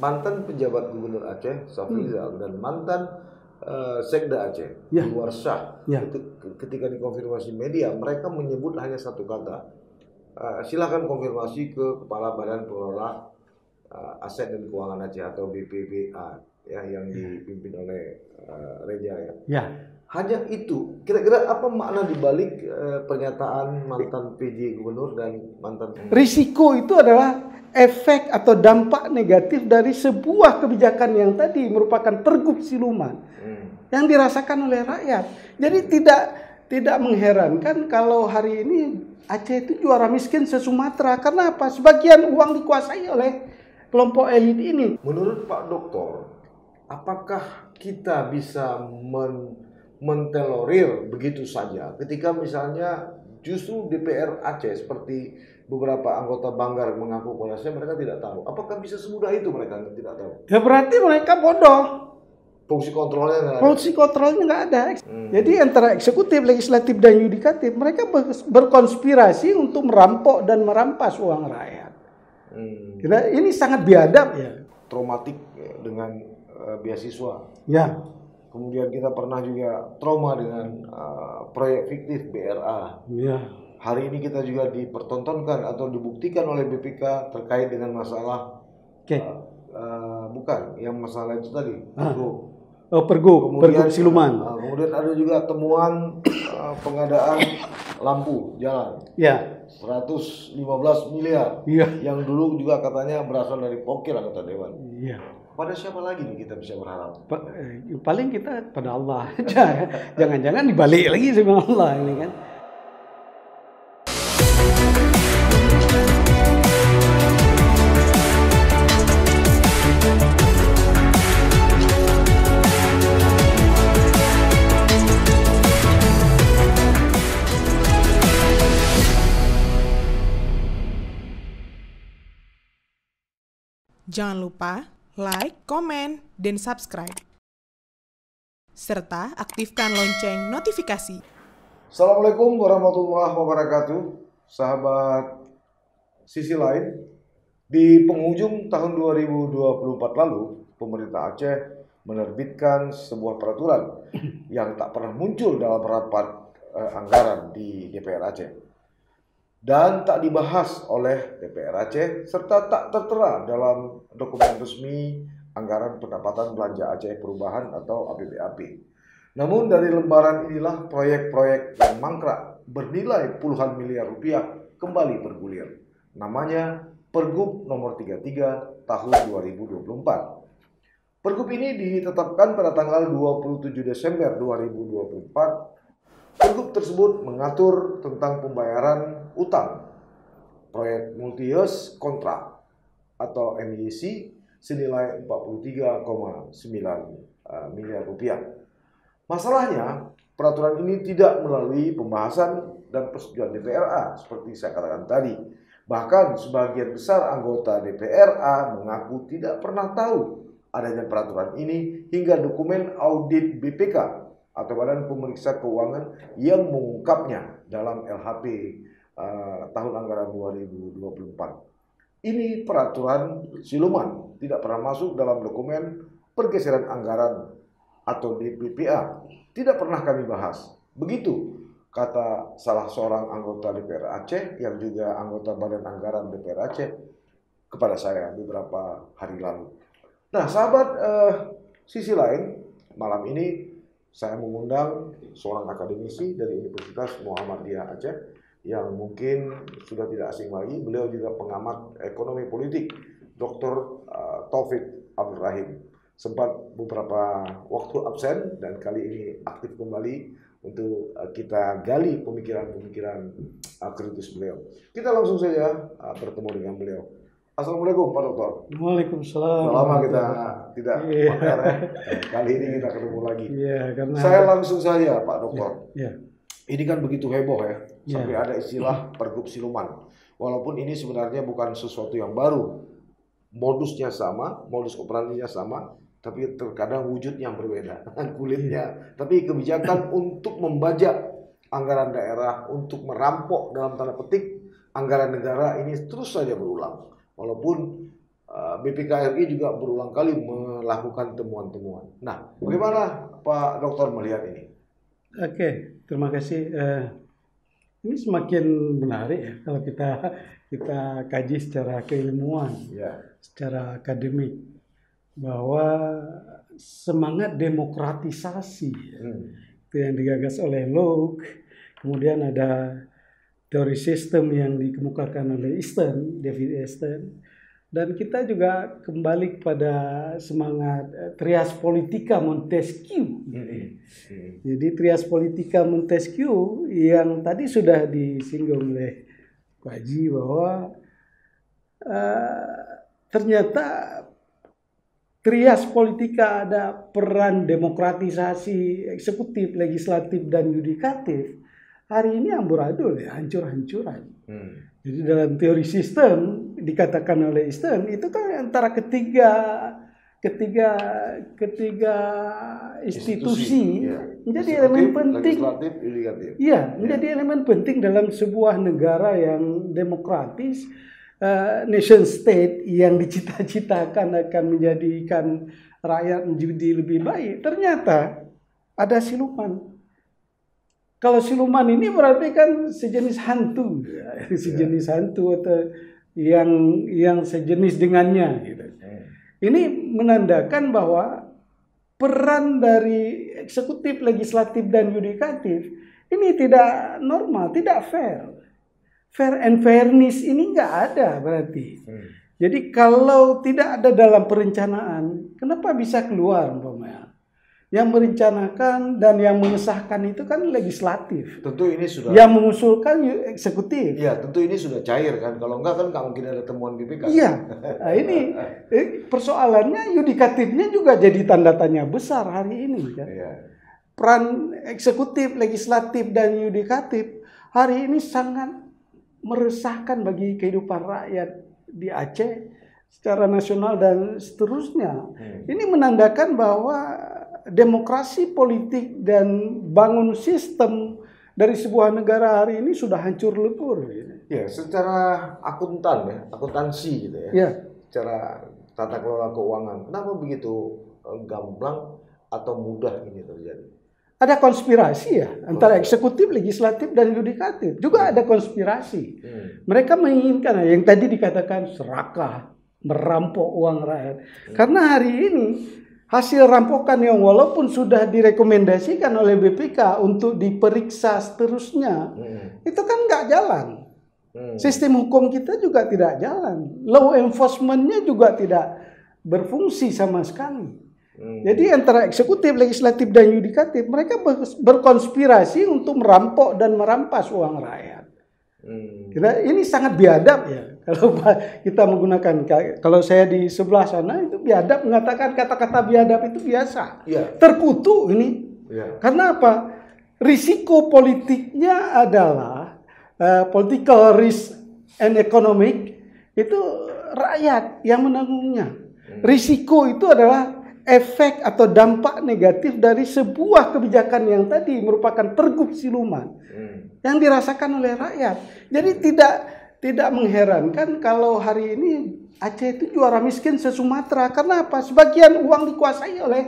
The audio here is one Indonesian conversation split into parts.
mantan pejabat gubernur Aceh, Safrizal, dan mantan Sekda Aceh, Anwar Shah, ketika dikonfirmasi media, mereka menyebut hanya satu kata, silakan konfirmasi ke Kepala Badan Pengelola Aset dan Keuangan Aceh atau BPBA, ya, yang dipimpin oleh Reja, ya. Hanya itu. Kira-kira apa makna dibalik pernyataan mantan PJ gubernur dan mantan risiko itu adalah efek atau dampak negatif dari sebuah kebijakan yang tadi merupakan pergub siluman yang dirasakan oleh rakyat. Jadi tidak mengherankan kalau hari ini Aceh itu juara miskin se-Sumatera. Karena apa? Sebagian uang dikuasai oleh kelompok elit ini. Menurut Pak Doktor, apakah kita bisa mentolerir begitu saja ketika misalnya justru DPR Aceh seperti beberapa anggota Banggar mengaku kepada saya mereka tidak tahu. Apakah bisa semudah itu mereka tidak tahu? Ya berarti mereka bodoh. Fungsi kontrolnya nggak ada. Fungsi kontrolnya nggak ada. Jadi antara eksekutif, legislatif, dan yudikatif mereka berkonspirasi untuk merampok dan merampas uang rakyat. Ini sangat biadab ya. Traumatik dengan beasiswa. Ya. Kemudian kita pernah juga trauma dengan proyek fiktif BRA. Ya. Hari ini kita juga dipertontonkan atau dibuktikan oleh BPK terkait dengan masalah bukan yang masalah itu tadi pergub siluman. Kemudian ada juga temuan pengadaan lampu jalan. Ya. 115 miliar. Ya. Yang dulu juga katanya berasal dari pokil anggota dewan. Iya. Pada siapa lagi nih kita bisa berharap? Paling kita pada Allah. Jangan-jangan dibalik lagi sama Allah ini kan. Jangan lupa like, komen, dan subscribe. Serta aktifkan lonceng notifikasi. Assalamualaikum warahmatullahi wabarakatuh. Sahabat Sisi Lain, di penghujung tahun 2024 lalu, pemerintah Aceh menerbitkan sebuah peraturan yang tak pernah muncul dalam rapat anggaran di DPR Aceh. Dan tak dibahas oleh DPR Aceh serta tak tertera dalam dokumen resmi Anggaran Pendapatan Belanja Aceh Perubahan atau APBAP. Namun dari lembaran inilah proyek-proyek yang mangkrak bernilai puluhan miliar rupiah kembali bergulir. Namanya Pergub nomor 33 tahun 2024. Pergub ini ditetapkan pada tanggal 27 Desember 2024. Pergub tersebut mengatur tentang pembayaran utang proyek multi-use kontrak atau MIC senilai 43,9 miliar rupiah. Masalahnya, peraturan ini tidak melalui pembahasan dan persetujuan DPRA seperti saya katakan tadi. Bahkan sebagian besar anggota DPRA mengaku tidak pernah tahu adanya peraturan ini hingga dokumen audit BPK atau Badan Pemeriksa Keuangan yang mengungkapnya dalam LHP tahun anggaran 2024. Ini peraturan siluman, tidak pernah masuk dalam dokumen pergeseran anggaran atau DPPA. Tidak pernah kami bahas. Begitu kata salah seorang anggota DPR Aceh yang juga anggota Badan Anggaran DPR Aceh kepada saya beberapa hari lalu. Nah, sahabat Sisi Lain, malam ini saya mengundang seorang akademisi dari Universitas Muhammadiyah Aceh yang mungkin sudah tidak asing lagi. Beliau juga pengamat ekonomi politik, Dr. Taufik Abdul Rahim. Sempat beberapa waktu absen dan kali ini aktif kembali untuk kita gali pemikiran-pemikiran kritis beliau. Kita langsung saja bertemu dengan beliau. Assalamualaikum Pak Dokter. Waalaikumsalam. Sudah lama kita tidak makan ya. Kali ini kita ketemu lagi. Karena saya langsung saja Pak Dokter. Ya. Ini kan begitu heboh ya. Sampai ada istilah pergub siluman. Walaupun ini sebenarnya bukan sesuatu yang baru. Modusnya sama, modus operandinya sama, tapi terkadang wujudnya berbeda. Kulitnya. Tapi kebijakan untuk membajak anggaran daerah, untuk merampok dalam tanda petik anggaran negara ini terus saja berulang. Walaupun BPK RI juga berulang kali melakukan temuan-temuan. Nah, bagaimana Pak Dokter melihat ini? Oke, terima kasih. Ini semakin menarik ya kalau kita kaji secara keilmuan, secara akademik, bahwa semangat demokratisasi itu yang digagas oleh Locke, kemudian ada teori sistem yang dikemukakan oleh David Easton, dan kita juga kembali kepada semangat trias politica Montesquieu. Jadi trias politica Montesquieu yang tadi sudah disinggung oleh Pak Haji bahwa ternyata trias politika ada peran demokratisasi eksekutif, legislatif, dan yudikatif. Hari ini amburadul ya, hancur-hancuran. Jadi dalam teori sistem dikatakan oleh Easton itu kan antara ketiga institusi menjadi elemen penting. Iya, menjadi elemen penting dalam sebuah negara yang demokratis, nation state yang dicita-citakan akan menjadikan rakyat menjadi lebih baik. Ternyata ada siluman. Kalau siluman ini berarti kan sejenis hantu, hantu atau yang sejenis dengannya. Gitu. Ini menandakan bahwa peran dari eksekutif, legislatif, dan yudikatif ini tidak normal, tidak fair. Fair and fairness ini nggak ada berarti. Jadi kalau tidak ada dalam perencanaan, kenapa bisa keluar umpamanya? Yang merencanakan dan yang mengesahkan itu kan legislatif. Tentu ini sudah. Yang mengusulkan eksekutif. Iya, tentu ini sudah cair kan. Kalau enggak kan nggak mungkin ada temuan BPK. Iya. Nah, ini persoalannya yudikatifnya juga jadi tanda tanya besar hari ini. Kan? Iya. Peran eksekutif, legislatif, dan yudikatif hari ini sangat meresahkan bagi kehidupan rakyat di Aceh secara nasional dan seterusnya. Ini menandakan bahwa demokrasi politik dan bangun sistem dari sebuah negara hari ini sudah hancur lebur. Ya, secara akuntansi gitu ya. Ya. Secara tata kelola keuangan, kenapa begitu gamblang atau mudah ini terjadi? Ada konspirasi ya antara eksekutif, legislatif, dan yudikatif. Juga ada konspirasi. Mereka menginginkan yang tadi dikatakan serakah, merampok uang rakyat. Karena hari ini hasil rampokan yang walaupun sudah direkomendasikan oleh BPK untuk diperiksa seterusnya, itu kan nggak jalan. Sistem hukum kita juga tidak jalan. Law enforcement-nya juga tidak berfungsi sama sekali. Jadi antara eksekutif, legislatif, dan yudikatif mereka berkonspirasi untuk merampok dan merampas uang rakyat. Ini sangat biadab ya. Kalau kita menggunakan, kalau saya di sebelah sana itu biadab, mengatakan kata-kata biadab itu biasa. Terkutuk ini. Karena apa? Risiko politiknya adalah political risk and economic itu rakyat yang menanggungnya. Risiko itu adalah efek atau dampak negatif dari sebuah kebijakan yang tadi merupakan pergub siluman yang dirasakan oleh rakyat. Jadi tidak mengherankan kalau hari ini Aceh itu juara miskin se-Sumatera. Karena apa? Sebagian uang dikuasai oleh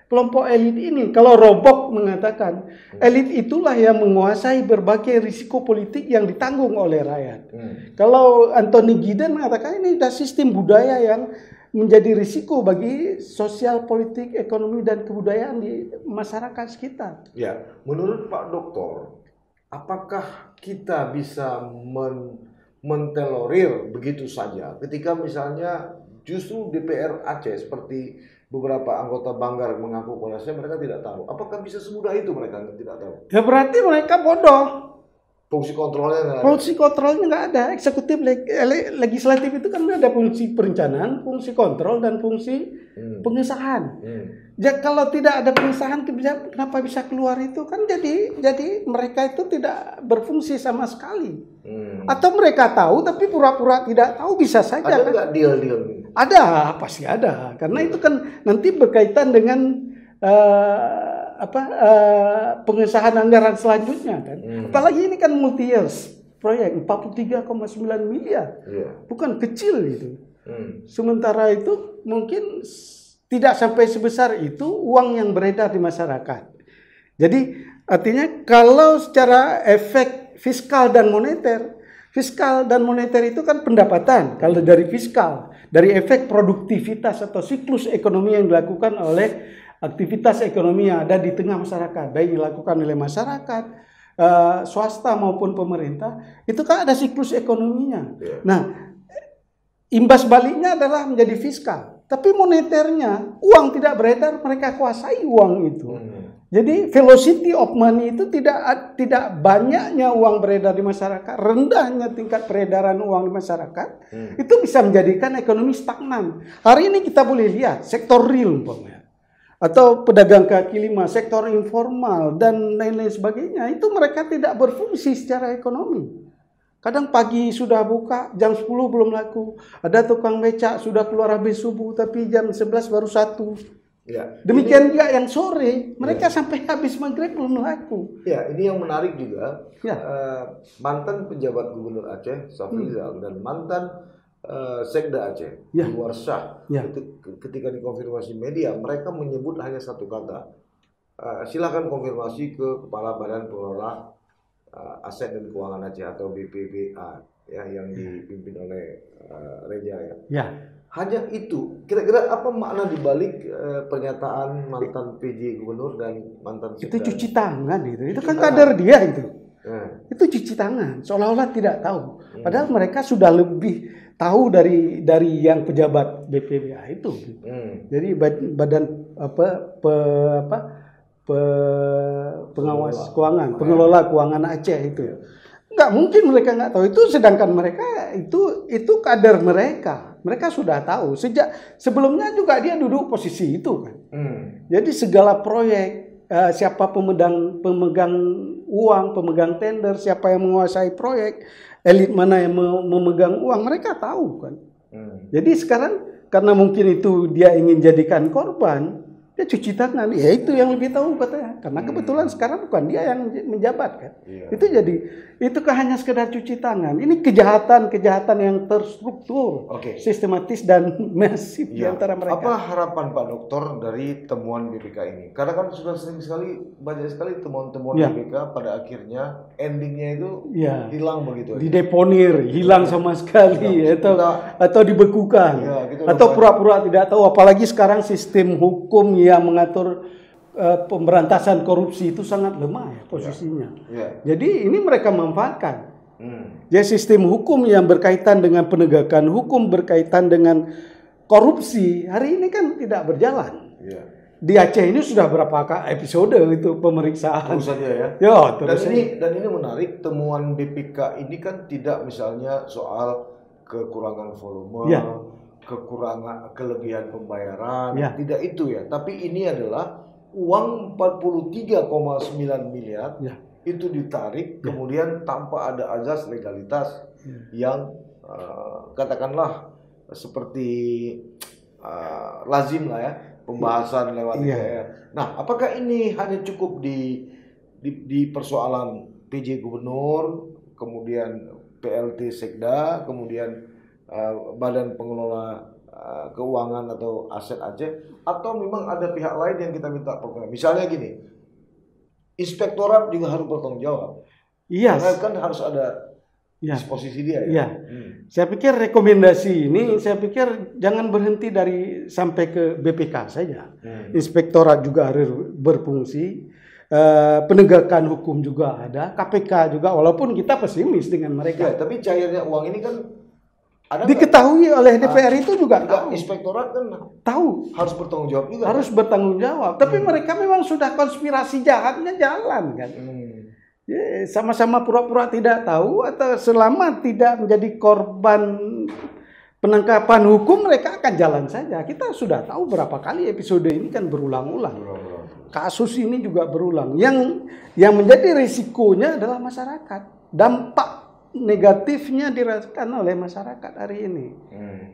kelompok elit ini. Kalau Robok mengatakan elit itulah yang menguasai berbagai risiko politik yang ditanggung oleh rakyat. Kalau Anthony Giddens mengatakan ini adalah sistem budaya yang menjadi risiko bagi sosial, politik, ekonomi, dan kebudayaan di masyarakat sekitar. Ya, menurut Pak Doktor, apakah kita bisa mentolerir begitu saja ketika misalnya justru DPR Aceh seperti beberapa anggota Banggar mengaku kepada saya mereka tidak tahu. Apakah bisa semudah itu mereka tidak tahu? Ya berarti mereka bodoh. Fungsi kontrolnya nggak ada. Fungsi kontrolnya nggak ada. Eksekutif, legislatif itu kan ada fungsi perencanaan, fungsi kontrol, dan fungsi pengesahan. Ya, kalau tidak ada pengesahan kebijakan, kenapa bisa keluar itu? Kan jadi mereka itu tidak berfungsi sama sekali. Atau mereka tahu tapi pura-pura tidak tahu, bisa saja. Ada kan? nggak deal-deal? Ada, pasti ada. Karena itu kan nanti berkaitan dengan pengesahan anggaran selanjutnya kan. Apalagi ini kan multi years proyek 43,9 miliar. Bukan kecil itu. Sementara itu mungkin tidak sampai sebesar itu uang yang beredar di masyarakat. Jadi artinya kalau secara efek fiskal dan moneter itu kan pendapatan. Kalau dari fiskal, dari efek produktivitas atau siklus ekonomi yang dilakukan oleh aktivitas ekonomi yang ada di tengah masyarakat, baik dilakukan oleh masyarakat, swasta maupun pemerintah, itu kan ada siklus ekonominya. Nah, imbas baliknya adalah menjadi fiskal. Tapi moneternya, uang tidak beredar, mereka kuasai uang itu. Jadi velocity of money itu tidak banyaknya uang beredar di masyarakat, rendahnya tingkat peredaran uang di masyarakat, itu bisa menjadikan ekonomi stagnan. Hari ini kita boleh lihat sektor real umpamanya, atau pedagang kaki lima, sektor informal dan lain-lain sebagainya, itu mereka tidak berfungsi secara ekonomi. Kadang pagi sudah buka, jam 10 belum laku. Ada tukang becak sudah keluar habis subuh, tapi jam 11 baru 1. Ya, demikian juga yang sore, mereka sampai habis maghrib belum laku. Ya, ini yang menarik juga. Mantan penjabat Gubernur Aceh, Safrizal, dan mantan Sekda Aceh, Anwar Shah, itu ketika dikonfirmasi media, mereka menyebut hanya satu kata. Silakan konfirmasi ke Kepala Badan Pengelola Aset dan Keuangan Aceh atau BPBA, ya, yang dipimpin oleh Reja, ya. Hanya itu. Kira-kira apa makna dibalik pernyataan mantan PJ Gubernur dan mantan Sekda? Itu cuci tangan itu kan kader dia itu. Itu cuci tangan, seolah-olah tidak tahu. Padahal mereka sudah lebih tahu dari yang pejabat BPBA itu. Jadi badan pengawas keuangan, pengelola keuangan Aceh itu. Nggak mungkin mereka nggak tahu itu, sedangkan mereka itu kader mereka. Mereka sudah tahu sejak sebelumnya juga dia duduk posisi itu kan. Jadi segala proyek, siapa pemegang uang, pemegang tender, siapa yang menguasai proyek, elit mana yang memegang uang, mereka tahu kan. Jadi sekarang karena mungkin itu dia ingin jadikan korban, dia cuci tangan. Ya itu yang lebih tahu katanya. Karena kebetulan sekarang bukan dia yang menjabat kan. Itu hanya sekedar cuci tangan. Ini kejahatan yang terstruktur, sistematis dan masif di antara mereka. Apa harapan Pak Dokter dari temuan BPK ini? Karena kan sudah banyak sekali temuan-temuan BPK pada akhirnya endingnya itu hilang begitu. Dideponir, hilang sama sekali, atau dibekukan, atau pura-pura tidak tahu. Apalagi sekarang sistem hukum yang mengatur pemberantasan korupsi itu sangat lemah ya posisinya. Jadi ini mereka manfaatkan. Ya, sistem hukum yang berkaitan dengan penegakan hukum, berkaitan dengan korupsi hari ini kan tidak berjalan. Di Aceh ini sudah berapa episode itu pemeriksaan. Terus saja ya. Dan ini menarik, temuan BPK ini kan tidak misalnya soal kekurangan volume, kekurangan kelebihan pembayaran, tidak itu ya. Tapi ini adalah uang 43,9 miliar itu ditarik, kemudian tanpa ada azas legalitas yang katakanlah seperti lazim lah ya, pembahasan lewat DPR. Nah, apakah ini hanya cukup di persoalan PJ Gubernur, kemudian PLT Sekda, kemudian Badan Pengelola Keuangan atau Aset Aceh, atau memang ada pihak lain yang kita minta program? Misalnya gini, inspektorat juga harus bertanggung jawab. Karena kan harus ada disposisi dia. Saya pikir rekomendasi ini, jangan berhenti sampai ke BPK saja. Inspektorat juga harus berfungsi, penegakan hukum juga ada, KPK juga, walaupun kita pesimis dengan mereka. Tapi cairnya uang ini kan diketahui oleh DPR itu juga tahu. Inspektorat kan tahu harus bertanggung jawab juga. Harus bertanggung jawab. Tapi mereka memang sudah konspirasi jahatnya jalan kan. Sama-sama pura-pura tidak tahu, atau selama tidak menjadi korban penangkapan hukum mereka akan jalan saja. Kita sudah tahu berapa kali episode ini kan berulang-ulang. Kasus ini juga berulang. Yang menjadi risikonya adalah masyarakat. Dampak negatifnya dirasakan oleh masyarakat hari ini.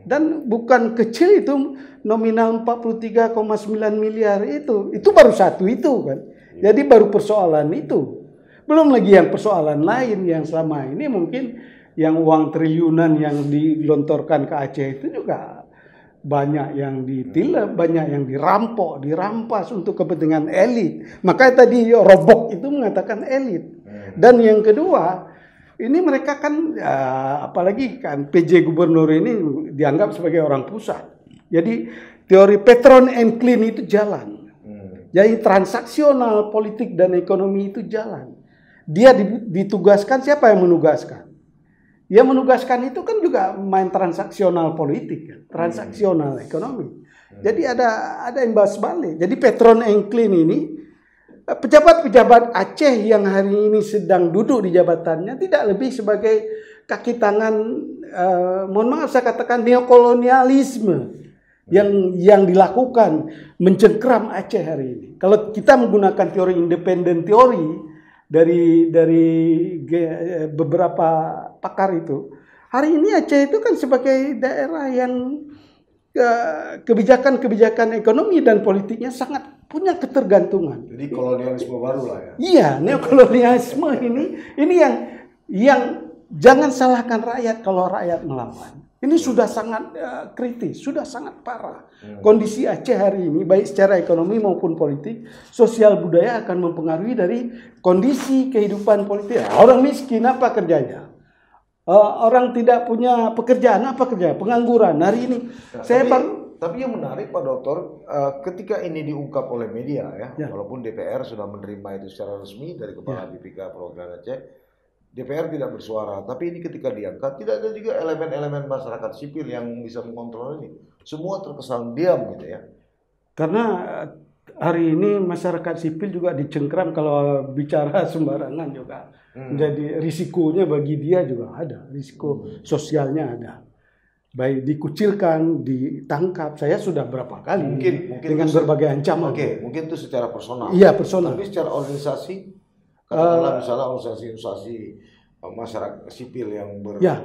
Dan bukan kecil itu, nominal 43,9 miliar itu baru satu itu kan. Jadi baru persoalan itu. Belum lagi yang persoalan lain yang selama ini mungkin yang uang triliunan yang dilontorkan ke Aceh itu juga banyak yang ditilep, banyak yang dirampok, dirampas untuk kepentingan elit. Makanya tadi Robok itu mengatakan elit. Dan yang kedua, ini mereka kan apalagi kan PJ gubernur ini dianggap sebagai orang pusat. Jadi teori patron and clean itu jalan. Jadi transaksional politik dan ekonomi itu jalan. Dia ditugaskan, siapa yang menugaskan? Yang menugaskan itu kan juga main transaksional politik, kan? Transaksional ekonomi. Jadi ada imbas balik. Jadi patron and clean ini, pejabat-pejabat Aceh yang hari ini sedang duduk di jabatannya tidak lebih sebagai kaki tangan, mohon maaf saya katakan neokolonialisme yang dilakukan mencengkram Aceh hari ini. Kalau kita menggunakan teori independen teori dari beberapa pakar itu, hari ini Aceh itu kan sebagai daerah yang kebijakan-kebijakan ekonomi dan politiknya sangat punya ketergantungan. Jadi kolonialisme baru lah ya. Iya, neokolonialisme ini yang jangan salahkan rakyat kalau rakyat melawan. Ini sudah sangat kritis, sudah sangat parah. Kondisi Aceh hari ini, baik secara ekonomi maupun politik, sosial budaya akan mempengaruhi dari kondisi kehidupan politik. Orang miskin apa kerjanya? Orang tidak punya pekerjaan apa kerja? Pengangguran. Hari ini Tapi yang menarik Pak Dokter, ketika ini diungkap oleh media ya, walaupun DPR sudah menerima itu secara resmi dari Kepala BPK Program Aceh, DPR tidak bersuara, tapi ini ketika diangkat tidak ada juga elemen-elemen masyarakat sipil yang bisa mengontrol ini. Semua terkesan diam gitu ya. Karena hari ini masyarakat sipil juga dicengkram kalau bicara sembarangan juga. Jadi risikonya bagi dia juga ada, risiko sosialnya ada. Baik dikucilkan, ditangkap. Saya sudah berapa kali mungkin dengan berbagai ancaman. Mungkin itu secara personal. Iya, personal. Tapi secara organisasi, katakanlah misalnya organisasi masyarakat sipil yang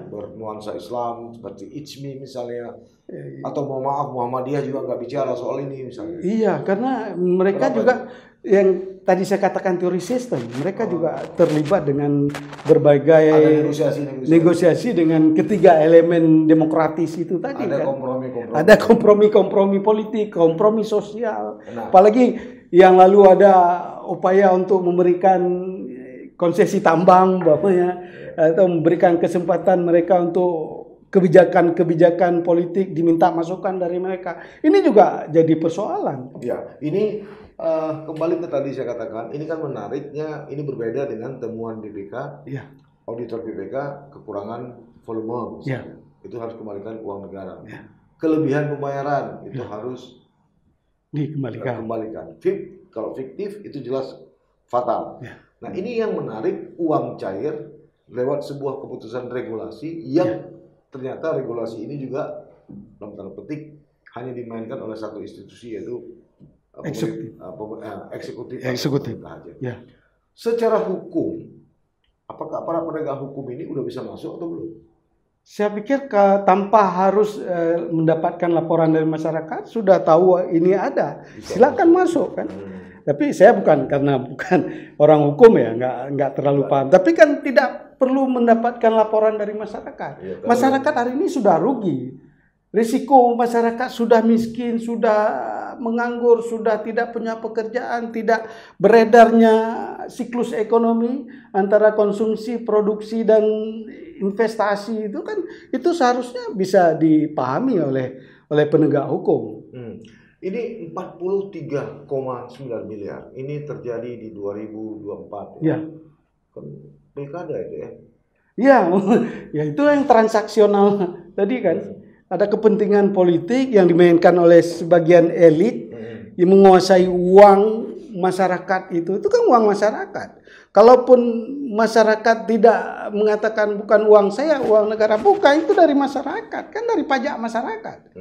bernuansa Islam seperti ICMI misalnya, atau mohon maaf Muhammadiyah juga nggak bicara soal ini misalnya. Iya, karena mereka juga yang tadi saya katakan teori sistem, mereka juga terlibat dengan berbagai negosiasi dengan ketiga elemen demokratis itu tadi. Ada kompromi politik, kompromi sosial. Apalagi yang lalu ada upaya untuk memberikan konsesi tambang atau memberikan kesempatan mereka untuk kebijakan-kebijakan politik diminta masukan dari mereka. Ini juga jadi persoalan. Ya, ini kembali ke tadi saya katakan, ini kan menariknya, ini berbeda dengan temuan BPK. Auditor BPK kekurangan volume, itu harus kembalikan uang negara. Kelebihan pembayaran itu harus dikembalikan. Kalau fiktif itu jelas fatal. Nah ini yang menarik, uang cair lewat sebuah keputusan regulasi yang ternyata regulasi ini juga dalam tanda petik hanya dimainkan oleh satu institusi, yaitu eksekutif. Secara hukum, apakah para penegak hukum ini udah bisa masuk atau belum? Saya pikir tanpa harus mendapatkan laporan dari masyarakat, sudah tahu ini ada, silakan masuk kan. Tapi saya bukan orang hukum ya, nggak terlalu paham. Tapi kan tidak perlu mendapatkan laporan dari masyarakat. Masyarakat hari ini sudah rugi. Risiko masyarakat sudah miskin, sudah menganggur, sudah tidak punya pekerjaan, tidak beredarnya siklus ekonomi antara konsumsi, produksi dan investasi itu kan itu seharusnya bisa dipahami oleh penegak hukum. Ini 43,9 miliar. Ini terjadi di 2024. Ya. Kan pilkada itu ya. Iya, ya itu yang transaksional tadi kan. Ada kepentingan politik yang dimainkan oleh sebagian elit yang menguasai uang masyarakat itu kan uang masyarakat. Kalaupun masyarakat tidak mengatakan bukan uang saya, uang negara, bukan, itu dari masyarakat, kan dari pajak masyarakat.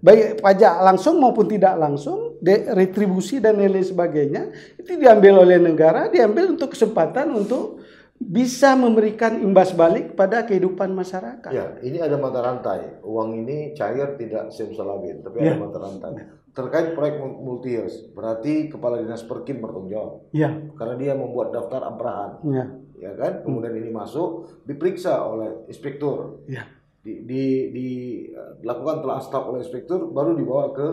Baik pajak langsung maupun tidak langsung, retribusi dan lain sebagainya, itu diambil oleh negara, diambil untuk kesempatan untuk bisa memberikan imbas balik pada kehidupan masyarakat. Ya, ini ada mata rantai. Uang ini cair tidak simsalabim, tapi Ya. ada mata rantai. Terkait proyek multi-years, berarti Kepala Dinas Perkim bertanggung jawab. Ya, Karena dia membuat daftar amperahan, ya, ya kan? Kemudian ini masuk, diperiksa oleh inspektur, ya, dilakukan telah staf oleh inspektur, baru dibawa ke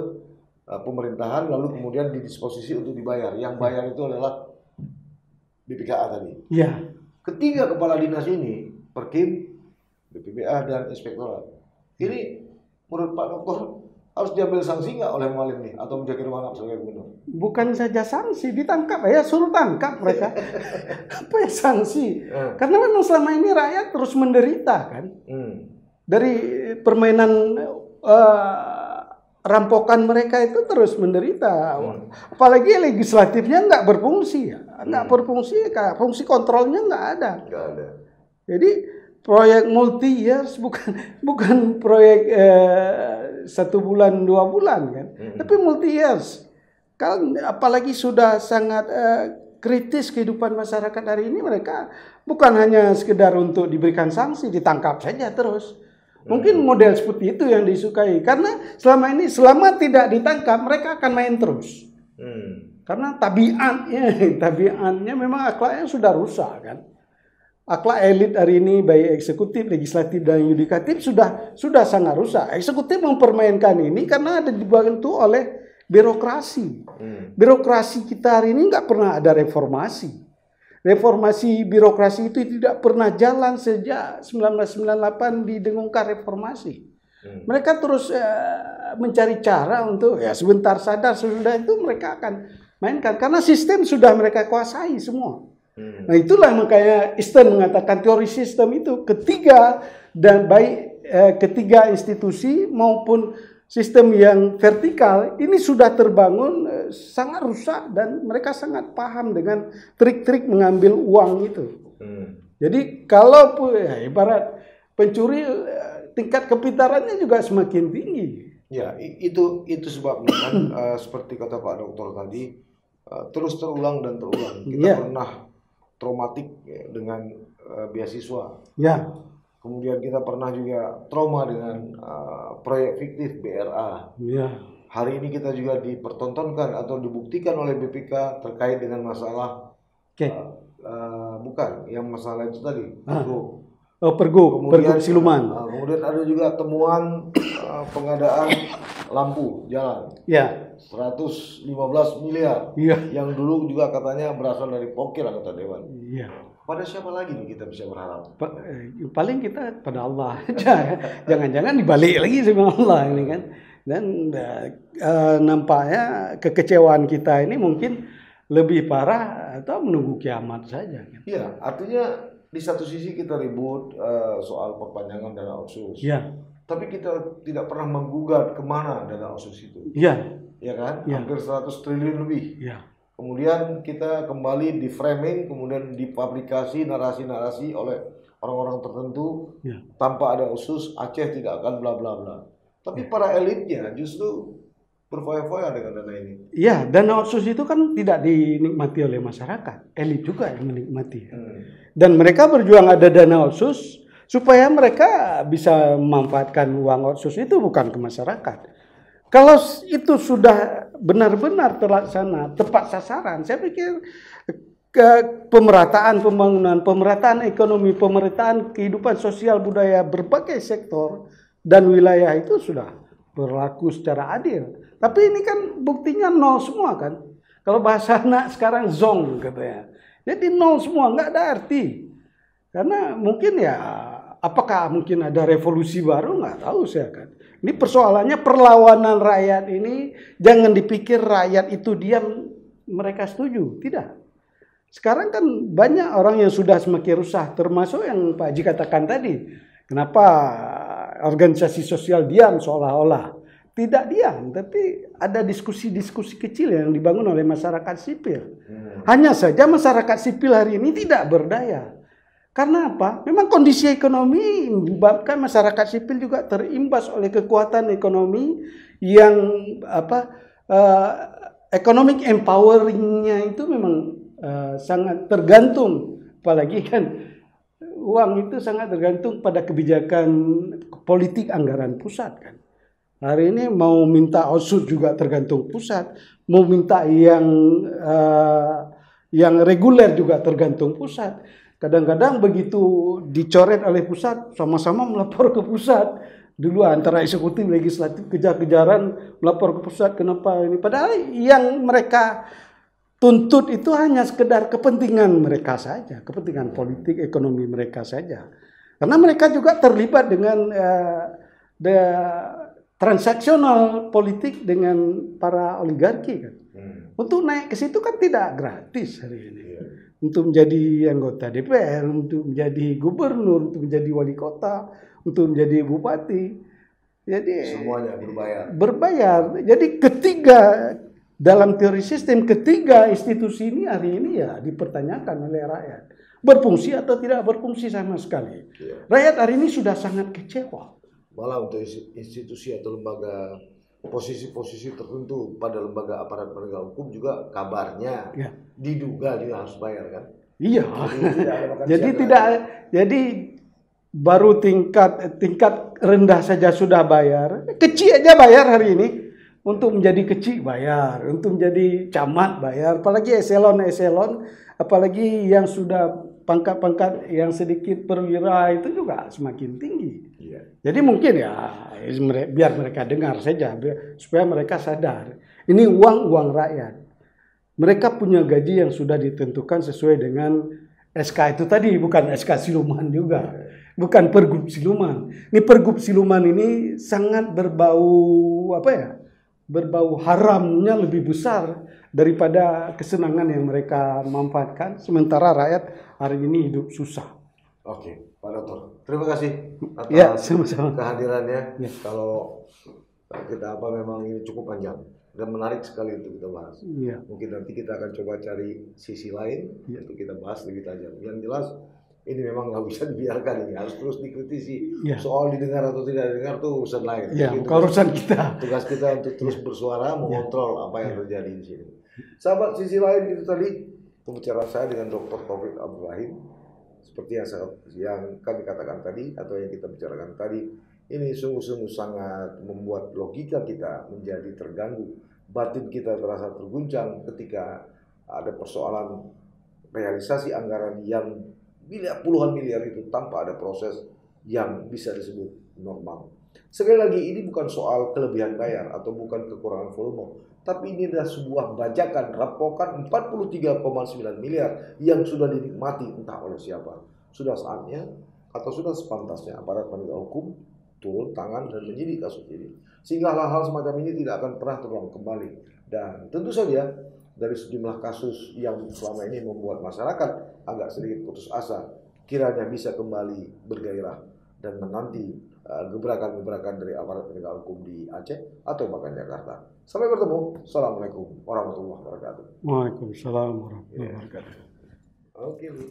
pemerintahan, lalu kemudian didisposisi untuk dibayar. Yang bayar itu adalah BPKA tadi. ya. Ketiga kepala dinas ini, Perkim, BPBA, dan Inspektorat. Ini menurut Pak Dokter harus diambil sanksi nggak oleh Mualim nih atau menjadi mana sebagai gubernur? Bukan saja sanksi, ditangkap ya, suruh tangkap mereka. Apa ya sanksi? Karena memang selama ini rakyat terus menderita kan. Dari permainan rampokan mereka itu terus menderita. Apalagi legislatifnya nggak berfungsi ya. Nggak berfungsi, fungsi kontrolnya nggak ada. Nggak ada. Jadi proyek multi years bukan proyek 1 bulan 2 bulan kan, tapi multi years. Kalau apalagi sudah sangat kritis kehidupan masyarakat hari ini, mereka bukan hanya sekedar untuk diberikan sanksi, ditangkap saja terus. Mungkin model seperti itu yang disukai, karena selama tidak ditangkap mereka akan main terus. Karena tabiatnya memang akhlaknya sudah rusak kan. Akhlak elit hari ini baik eksekutif, legislatif dan yudikatif sudah sangat rusak. Eksekutif mempermainkan ini karena ada dibantu oleh birokrasi. Birokrasi kita hari ini nggak pernah ada reformasi. Reformasi birokrasi itu tidak pernah jalan sejak 1998 didengungkan reformasi. Mereka terus mencari cara untuk ya sebentar sadar, sesudah itu mereka akan mainkan karena sistem sudah mereka kuasai semua. Nah itulah makanya Easton mengatakan teori sistem itu ketiga institusi maupun sistem yang vertikal ini sudah terbangun sangat rusak dan mereka sangat paham dengan trik-trik mengambil uang itu. Jadi kalau ibarat pencuri tingkat kepintarannya juga semakin tinggi. Ya, itu sebabnya kan seperti kata Pak Dokter tadi terus terulang dan terulang. Kita pernah traumatik dengan beasiswa. Ya. Kemudian kita pernah juga trauma dengan proyek fiktif BRA. Ya. Hari ini kita juga dipertontonkan atau dibuktikan oleh BPK terkait dengan masalah bukan yang masalah itu tadi. Pergub siluman. Kemudian ada juga temuan pengadaan lampu jalan. Ya. 115 miliar. Ya. Yang dulu juga katanya berasal dari pokir anggota dewan. Iya. Pada siapa lagi nih kita bisa berharap? Paling kita pada Allah. Jangan-jangan dibalik lagi sama Allah ini kan. Dan nampaknya kekecewaan kita ini mungkin lebih parah atau menunggu kiamat saja. Iya, artinya di satu sisi kita ribut soal perpanjangan dana otsus. Ya. Tapi kita tidak pernah menggugat kemana dana otsus itu. Iya. Ya kan? Ya. Hampir 100 triliun lebih. Ya. Kemudian kita kembali di framing, kemudian difabrikasi narasi-narasi oleh orang-orang tertentu tanpa ada otsus Aceh tidak akan bla bla bla. Tapi para elitnya justru berfoya-foya dengan dana ini. Iya, dana otsus itu kan tidak dinikmati oleh masyarakat, elit juga yang menikmati. Dan mereka berjuang ada dana otsus supaya mereka bisa memanfaatkan uang otsus itu bukan ke masyarakat. Kalau itu sudah benar-benar terlaksana, tepat sasaran, saya pikir pemerataan pembangunan, pemerataan ekonomi, pemerataan kehidupan sosial budaya berbagai sektor dan wilayah itu sudah berlaku secara adil. Tapi ini kan buktinya nol semua kan. Kalau bahasa anak sekarang zong katanya. Jadi nol semua, nggak ada arti. Karena mungkin ya, apakah mungkin ada revolusi baru, nggak tahu saya kan. Ini persoalannya perlawanan rakyat ini, jangan dipikir rakyat itu diam, mereka setuju. Tidak. Sekarang kan banyak orang yang sudah semakin rusak, termasuk yang Pak Haji katakan tadi. Kenapa organisasi sosial diam seolah-olah? Tidak diam, tapi ada diskusi-diskusi kecil yang dibangun oleh masyarakat sipil. Hanya saja masyarakat sipil hari ini tidak berdaya. Karena apa? Memang kondisi ekonomi menyebabkan masyarakat sipil juga terimbas oleh kekuatan ekonomi yang economic empoweringnya itu memang sangat tergantung Apalagi kan uang itu sangat tergantung pada kebijakan politik anggaran pusat kan. Hari ini mau minta outshoot juga tergantung pusat, mau minta yang reguler juga tergantung pusat. Kadang-kadang begitu dicoret oleh pusat, sama-sama melapor ke pusat. Dulu antara eksekutif, legislatif, kejar-kejaran melapor ke pusat, kenapa ini. Padahal yang mereka tuntut itu hanya sekedar kepentingan mereka saja, kepentingan politik, ekonomi mereka saja. Karena mereka juga terlibat dengan transaksional politik dengan para oligarki kan. Untuk naik ke situ kan tidak gratis hari ini. Untuk menjadi anggota DPR, untuk menjadi gubernur, untuk menjadi wali kota, untuk menjadi bupati. Jadi semuanya berbayar. Berbayar. Jadi dalam teori sistem ketiga institusi ini hari ini ya dipertanyakan oleh rakyat. Berfungsi atau tidak berfungsi sama sekali. Rakyat hari ini sudah sangat kecewa. Malah untuk institusi atau lembaga posisi-posisi tertentu pada lembaga aparat penegak hukum juga kabarnya diduga juga harus bayar kan? Iya. Jadi baru tingkat rendah saja sudah bayar. Kecil aja bayar hari ini. Untuk menjadi kecil bayar, untuk menjadi camat bayar, apalagi eselon, apalagi yang sudah pangkat-pangkat yang sedikit perwira itu juga semakin tinggi. Jadi mungkin ya biar mereka dengar saja, supaya mereka sadar. Ini uang rakyat. Mereka punya gaji yang sudah ditentukan sesuai dengan SK itu tadi, bukan SK siluman juga. Bukan pergub siluman. Ini pergub siluman ini sangat berbau berbau haramnya lebih besar daripada kesenangan yang mereka manfaatkan. Sementara rakyat hari ini hidup susah. Oke, Pak Dokter. Terima kasih atas kehadirannya. Kalau kita memang ini cukup panjang dan menarik sekali untuk kita bahas. Mungkin nanti kita akan coba cari sisi lain untuk kita bahas lebih tajam. Yang jelas ini memang nggak bisa dibiarkan, ini harus terus dikritisi. Soal didengar atau tidak didengar tuh urusan lain. Urusan kita. Tugas kita untuk terus bersuara, mengontrol apa yang terjadi di sini. Sahabat, sisi lain itu tadi pembicaraan saya dengan Dr. Taufik Abdul Rahim. Seperti yang kami katakan tadi atau yang kita bicarakan tadi, ini sungguh-sungguh sangat membuat logika kita menjadi terganggu. Batin kita terasa terguncang ketika ada persoalan realisasi anggaran yang puluhan miliar itu tanpa ada proses yang bisa disebut normal. Sekali lagi, ini bukan soal kelebihan bayar atau bukan kekurangan volume, tapi ini adalah sebuah bajakan rapokan 43,9 miliar yang sudah dinikmati entah oleh siapa. Sudah saatnya atau sudah sepantasnya aparat penegak hukum turun tangan dan menyidik kasus ini, sehingga hal-hal semacam ini tidak akan pernah terulang kembali. Dan tentu saja dari sejumlah kasus yang selama ini membuat masyarakat agak sedikit putus asa, kiranya bisa kembali bergairah dan menanti gebrakan-gebrakan dari aparat penegak hukum di Aceh atau bahkan Jakarta. Sampai bertemu. Assalamualaikum warahmatullahi wabarakatuh. Waalaikumsalam warahmatullahi wabarakatuh. Oke, Bu.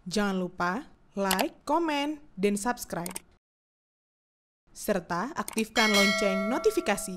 Jangan lupa like, komen, dan subscribe. Serta aktifkan lonceng notifikasi.